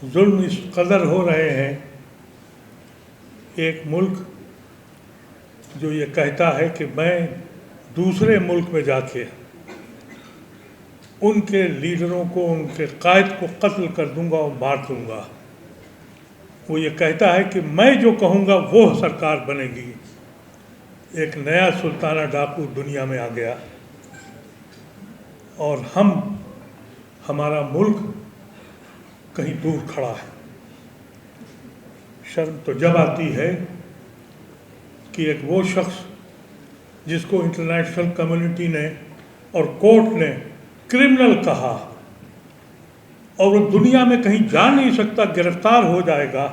ظلم اس قدر ہو رہے ہیں. ایک ملک جو یہ کہتا ہے کہ میں دوسرے ملک میں جا کے ان کے لیڈروں کو، ان کے قائد کو قتل کر دوں گا اور مار دوں گا. وہ یہ کہتا ہے کہ میں جو کہوں گا وہ سرکار بنے گی. ایک نیا سلطانہ ڈاکو دنیا میں آ گیا اور ہمارا ملک کہیں دور کھڑا ہے. شرم تو جب آتی ہے کہ ایک وہ شخص جس کو انٹرنیشنل کمیونٹی نے اور کورٹ نے کرمنل کہا اور وہ دنیا میں کہیں جا نہیں سکتا، گرفتار ہو جائے گا،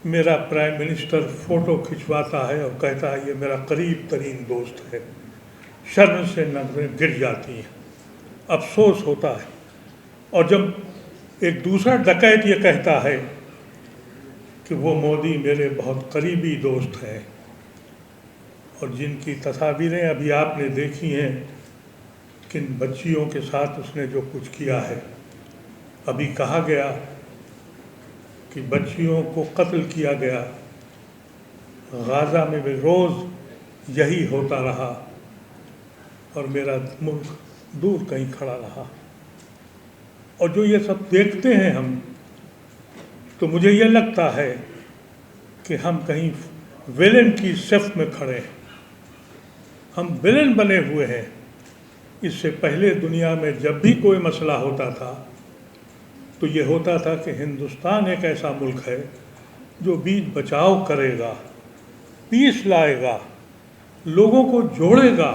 میرا پرائم منسٹر فوٹو کھنچواتا ہے اور کہتا ہے یہ میرا قریب ترین دوست ہے. شرم سے نظریں گر جاتی ہیں، افسوس ہوتا ہے. اور جب ایک دوسرا ڈکیت یہ کہتا ہے کہ وہ مودی میرے بہت قریبی دوست ہیں، اور جن کی تصاویریں ابھی آپ نے دیکھی ہیں، کن بچیوں کے ساتھ اس نے جو کچھ کیا ہے. ابھی کہا گیا کہ بچیوں کو قتل کیا گیا. غازہ میں بھی روز یہی ہوتا رہا اور میرا ملک دور کہیں کھڑا رہا. اور جو یہ سب دیکھتے ہیں ہم، تو مجھے یہ لگتا ہے کہ ہم کہیں ویلن کی صف میں کھڑے ہیں. ہم ویلن بنے ہوئے ہیں. اس سے پہلے دنیا میں جب بھی کوئی مسئلہ ہوتا تھا تو یہ ہوتا تھا کہ ہندوستان ایک ایسا ملک ہے جو بیچ بچاؤ کرے گا، پیس لائے گا، لوگوں کو جوڑے گا.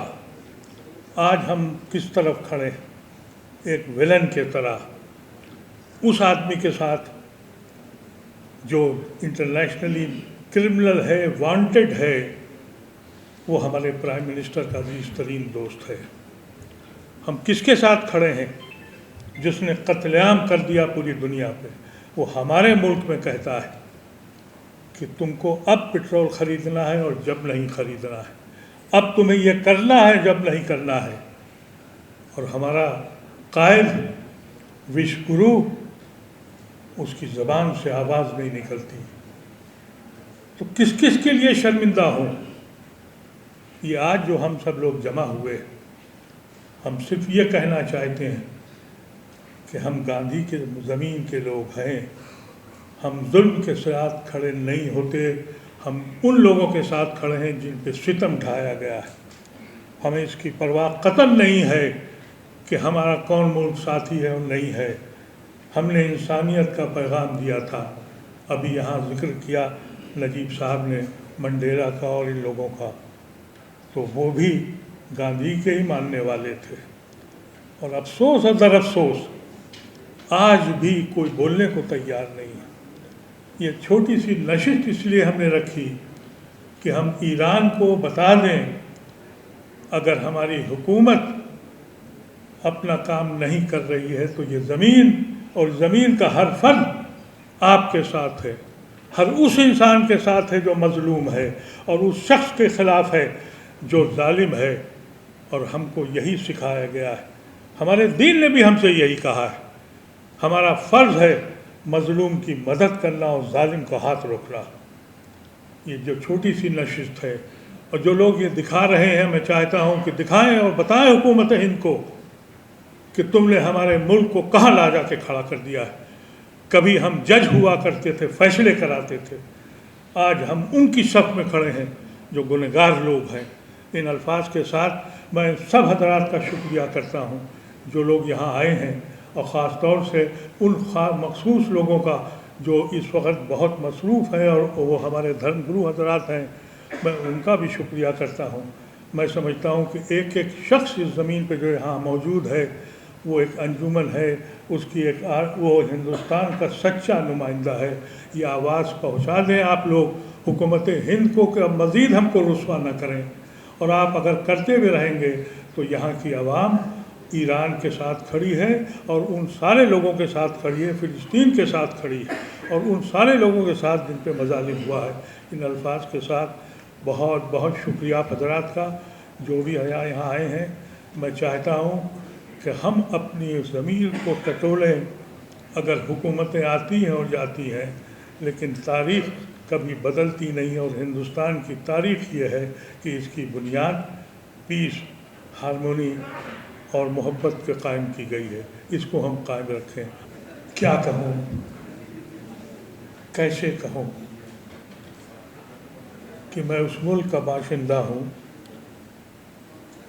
آج ہم کس طرف کھڑے ہیں؟ ایک ویلن کے طرح. اس آدمی کے ساتھ جو انٹرنیشنلی کرمنل ہے، وانٹڈ ہے، وہ ہمارے پرائم منسٹر کا عزیز ترین دوست ہے. ہم کس کے ساتھ کھڑے ہیں؟ جس نے قتل عام کر دیا پوری دنیا پہ. وہ ہمارے ملک میں کہتا ہے کہ تم کو اب پٹرول خریدنا ہے اور جب نہیں خریدنا ہے، اب تمہیں یہ کرنا ہے جب نہیں کرنا ہے. اور ہمارا قائد وش گرو، اس کی زبان سے آواز نہیں نکلتی. تو کس کس کے لیے شرمندہ ہوں؟ یہ آج جو ہم سب لوگ جمع ہوئے، ہم صرف یہ کہنا چاہتے ہیں کہ ہم گاندھی کے زمین کے لوگ ہیں. ہم ظلم کے ساتھ کھڑے نہیں ہوتے، ہم ان لوگوں کے ساتھ کھڑے ہیں جن پہ ستم ڈھایا گیا ہے. ہمیں اس کی پرواہ قطعاً نہیں ہے کہ ہمارا کون ملک ساتھی ہے اور نہیں ہے. ہم نے انسانیت کا پیغام دیا تھا. ابھی یہاں ذکر کیا نجیب صاحب نے منڈیلا کا اور ان لوگوں کا، تو وہ بھی گاندھی کے ہی ماننے والے تھے. اور افسوس اور در افسوس آج بھی کوئی بولنے کو تیار نہیں ہے. یہ چھوٹی سی نشست اس لیے ہم نے رکھی کہ ہم ایران کو بتا دیں اگر ہماری حکومت اپنا کام نہیں کر رہی ہے تو یہ زمین اور زمین کا ہر فرد آپ کے ساتھ ہے، ہر اس انسان کے ساتھ ہے جو مظلوم ہے، اور اس شخص کے خلاف ہے جو ظالم ہے. اور ہم کو یہی سکھایا گیا ہے. ہمارے دین نے بھی ہم سے یہی کہا ہے. ہمارا فرض ہے مظلوم کی مدد کرنا اور ظالم کا ہاتھ روکنا. یہ جو چھوٹی سی نشست ہے، اور جو لوگ یہ دکھا رہے ہیں، میں چاہتا ہوں کہ دکھائیں اور بتائیں حکومت ہند کو کہ تم نے ہمارے ملک کو کہاں لا جا کے کھڑا کر دیا ہے. کبھی ہم جج ہوا کرتے تھے، فیصلے کراتے تھے. آج ہم ان کی صف میں کھڑے ہیں جو گنہگار لوگ ہیں. ان الفاظ کے ساتھ میں سب حضرات کا شکریہ کرتا ہوں جو لوگ یہاں آئے ہیں، اور خاص طور سے ان مخصوص لوگوں کا جو اس وقت بہت مصروف ہیں اور وہ ہمارے دھرم گرو حضرات ہیں. میں ان کا بھی شکریہ کرتا ہوں. میں سمجھتا ہوں کہ ایک ایک شخص اس زمین پہ جو یہاں موجود ہے وہ ایک انجمن ہے، اس کی ایک وہ ہندوستان کا سچا نمائندہ ہے. یہ آواز پہنچا دیں آپ لوگ حکومت ہند کو کہ اب مزید ہم کو رسوا نہ کریں. اور آپ اگر کرتے ہوئے رہیں گے تو یہاں کی عوام ایران کے ساتھ کھڑی ہے، اور ان سارے لوگوں کے ساتھ کھڑی ہے، فلسطین کے ساتھ کھڑی ہے، اور ان سارے لوگوں کے ساتھ جن پہ مظالم ہوا ہے. ان الفاظ کے ساتھ بہت بہت شکریہ حضرات کا جو بھی یہاں آئے ہیں. میں چاہتا ہوں کہ ہم اپنی زمین کو ٹٹولیں اگر حکومتیں آتی ہیں اور جاتی ہیں لیکن تاریخ کبھی بدلتی نہیں، اور ہندوستان کی تاریخ یہ ہے کہ اس کی بنیاد پیس، ہارمونی اور محبت پہ قائم کی گئی ہے۔ اس کو ہم قائم رکھیں۔ کیا کہوں، کیسے کہوں کہ میں اس ملک کا باشندہ ہوں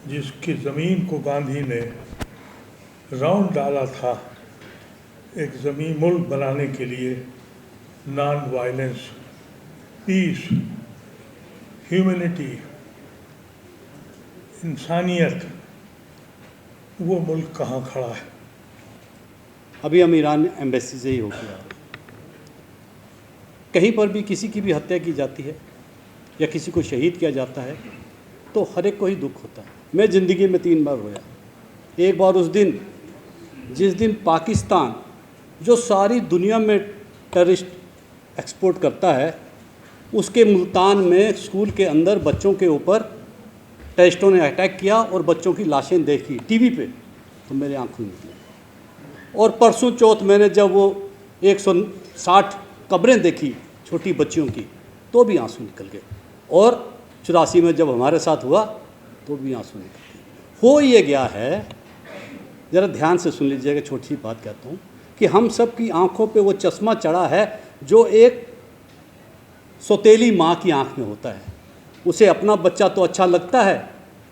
جس کی زمین کو گاندھی نے راؤنڈ ڈالا تھا ایک زمین ملک بنانے کے لیے، نان وائلنس، پیس، ہیومنٹی، انسانیت۔ وہ ملک کہاں کھڑا ہے؟ ابھی ہم ایران ایمبیسی سے ہی ہو کے آ رہے ہیں۔ کہیں پر بھی کسی کی بھی ہتیا کی جاتی ہے یا کسی کو شہید کیا جاتا ہے تو ہر ایک کو ہی دکھ ہوتا ہے۔ میں زندگی میں 3 بار رویا۔ ایک بار اس دن جس دن پاکستان جو ساری دنیا میں ٹیررسٹ ایکسپورٹ کرتا ہے، اس کے ملتان میں اسکول کے اندر بچوں کے اوپر ٹیررسٹوں نے اٹیک کیا اور بچوں کی لاشیں دیکھی ٹی وی پہ تو میرے آنکھوں نکلے۔ اور پرسوں چوتھ میں نے جب وہ 160 قبریں دیکھی چھوٹی بچیوں کی تو بھی آنسو نکل گئے، اور 84 میں جب ہمارے ساتھ ہوا تو بھی آنسو نکل گئے۔ ہو یہ گیا ہے، ذرا دھیان سے سن لیجیے گا، چھوٹی سی بات کہتا ہوں کہ ہم سب کی آنکھوں پہ وہ چشمہ چڑھا ہے جو ایک سوتیلی ماں کی آنکھ میں ہوتا ہے۔ اسے اپنا بچہ تو اچھا لگتا ہے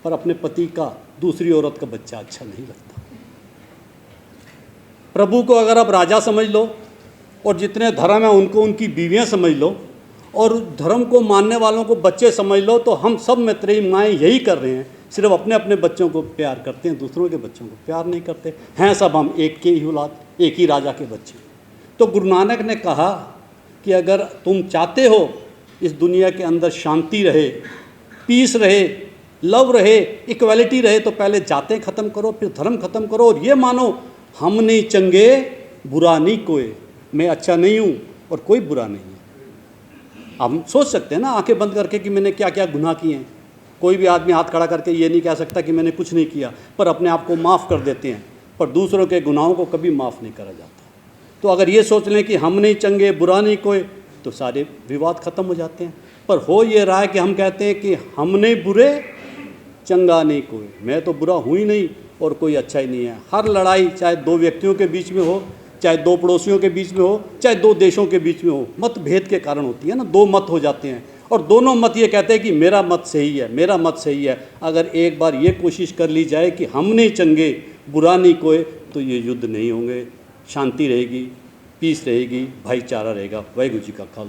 پر اپنے پتی کا، دوسری عورت کا بچہ اچھا نہیں لگتا۔ پربھو کو اگر آپ راجا سمجھ لو اور جتنے دھرم ہیں ان کو ان کی بیویاں سمجھ لو، اور دھرم کو ماننے والوں کو بچے سمجھ لو، تو ہم سب میں تیری مائیں یہی کر رہے ہیں، صرف اپنے اپنے بچوں کو پیار کرتے ہیں، دوسروں کے بچوں کو پیار نہیں کرتے ہیں۔ سب ہم ایک کے ہی اولاد، ایک ہی راجا کے بچے۔ تو گرو نانک نے کہا کہ اگر تم چاہتے ہو اس دنیا کے اندر شانتی رہے، پیس رہے، لو رہے، ایکویلٹی رہے، تو پہلے جاتیں ختم کرو، پھر دھرم ختم کرو، اور یہ مانو ہم نہیں چنگے برا نہیں کوئی، میں اچھا نہیں ہوں اور کوئی برا نہیں ہے۔ ہم سوچ سکتے ہیں نا آنکھیں بند کر کے کہ میں نے کیا کیا گناہ کیے ہیں۔ کوئی بھی آدمی ہاتھ کھڑا کر کے یہ نہیں کہہ سکتا کہ میں نے کچھ نہیں کیا، پر اپنے آپ کو معاف کر دیتے ہیں، پر دوسروں کے گناہوں کو کبھی معاف نہیں کرا جاتا۔ تو اگر یہ سوچ لیں کہ ہم نہیں چنگے برا نہیں کوئی تو سارے وواد ختم ہو جاتے ہیں۔ پر ہو یہ رہا ہے کہ ہم کہتے ہیں کہ ہم نہیں برے، چنگا نہیں کوئی، میں تو برا ہوں ہی نہیں اور کوئی اچھا ہی نہیں ہے۔ ہر لڑائی چاہے 2 ویکتیوں کے بیچ میں ہو، چاہے 2 پڑوسیوں کے بیچ میں ہو، چاہے 2 دیشوں کے بیچ میں ہو، مت بھید کے کارن ہوتی ہے نا۔ 2 مت ہو جاتے ہیں اور دونوں مت یہ کہتے ہیں کہ میرا مت صحیح ہے، میرا مت صحیح ہے۔ اگر ایک بار یہ کوشش کر لی جائے کہ ہم نہیں چنگے برا نہیں کوئی، تو یہ یدھ نہیں ہوں گے، شانتی رہے گی، پیس رہے گی، بھائی چارہ رہے گا۔ واحگuru جی کا خالصہ۔